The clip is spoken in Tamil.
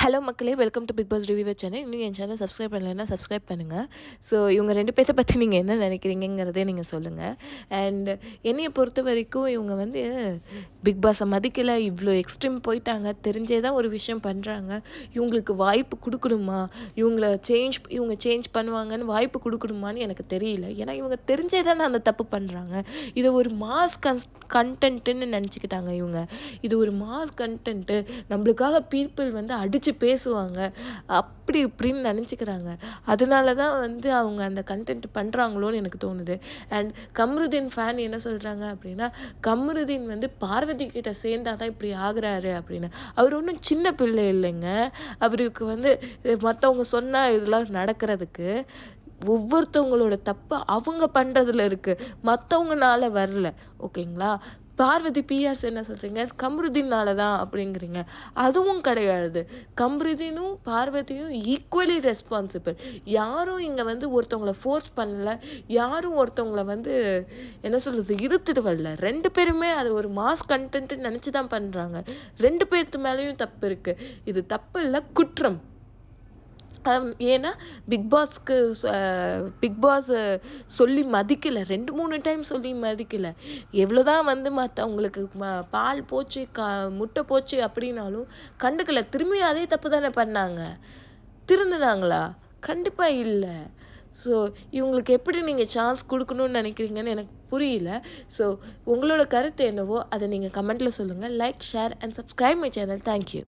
ஹலோ மக்களே, welcome to Bigg Boss review channel. இன்னும் என் சேனல் சப்ஸ்கிரைப் பண்ணலைன்னா சப்ஸ்கிரைப் பண்ணுங்கள். ஸோ இவங்க 2 பேர்த்த பற்றி நீங்கள் என்ன நினைக்கிறீங்கிறதே நீங்கள் சொல்லுங்கள். அண்ட் என்னையை பொறுத்த வரைக்கும் இவங்க வந்து பிக் பாஸை மதிக்கலை, இவ்வளோ எக்ஸ்ட்ரீம் போயிட்டாங்க, தெரிஞ்சே தான் ஒரு விஷயம் பண்ணுறாங்க. இவங்களுக்கு வாய்ப்பு கொடுக்கணுமா, இவங்க சேஞ்ச் பண்ணுவாங்கன்னு வாய்ப்பு கொடுக்கணுமான்னு எனக்கு தெரியல. ஏன்னா இவங்க தெரிஞ்சே தானே அந்த தப்பு பண்ணுறாங்க. இதை ஒரு மாஸ் கண்டென்ட்டுன்னு நினச்சிக்கிட்டாங்க இவங்க. இது ஒரு மாஸ் கண்டென்ட்டு, நம்மளுக்காக பீப்புள் வந்து அடித்து பேசுவாங்க அப்படி இப்படின்னு நினச்சிக்கிறாங்க. அதனால தான் வந்து அவங்க அந்த கண்டென்ட் பண்ணுறாங்களோன்னு எனக்கு தோணுது. அண்ட் கம்ருதீன் ஃபேன் என்ன சொல்கிறாங்க அப்படின்னா, கம்ருதீன் வந்து பார்வதி கிட்ட சேர்ந்தா தான் இப்படி ஆகுறாரு அப்படின்னு. அவர் ஒன்றும் சின்ன பிள்ளை இல்லைங்க. அவருக்கு வந்து மற்றவங்க சொன்னால் இதெல்லாம் நடக்கிறதுக்கு ஒவ்வொருத்தவங்களோட தப்பு அவங்க பண்ணுறதுல இருக்குது, மற்றவங்கனால வரல. ஓகேங்களா? பார்வதி பிஆர்ஸ் என்ன சொல்கிறீங்க, கம்ருதீனால தான் அப்படிங்கிறீங்க. அதுவும் கிடையாது. கம்ருதீனும் பார்வதியும் ஈக்குவலி ரெஸ்பான்சிபிள். யாரும் இங்கே வந்து ஒருத்தவங்களை ஃபோர்ஸ் பண்ணலை, யாரும் ஒருத்தவங்களை வந்து என்ன சொல்கிறது இழுத்துட்டு வரல. 2 பேருமே அது ஒரு மாஸ் கண்டென்ட்டுன்னு நினச்சி தான் பண்ணுறாங்க. 2 பேர்த்து மேலேயும் தப்பு இருக்குது. இது தப்பு இல்லை, குற்றம். ஏன்னா பிக் பாஸ் சொல்லி மதிக்கலை, 2-3 டைம் சொல்லி மதிக்கலை. எவ்வளோ தான் வந்து மற்றவங்களுக்கு பால் போச்சு முட்டை போச்சு அப்படின்னாலும் கண்டுக்கலை. திரும்பி அதே தப்பு தானே பண்ணாங்க. திருந்துனாங்களா? கண்டிப்பாக இல்லை. ஸோ இவங்களுக்கு எப்படி நீங்கள் சான்ஸ் கொடுக்கணும்னு நினைக்கிறீங்கன்னு எனக்கு புரியல. ஸோ உங்களோட கருத்து என்னவோ அதை நீங்கள் கமெண்ட்டில் சொல்லுங்கள். Like, share and subscribe my channel. Thank you.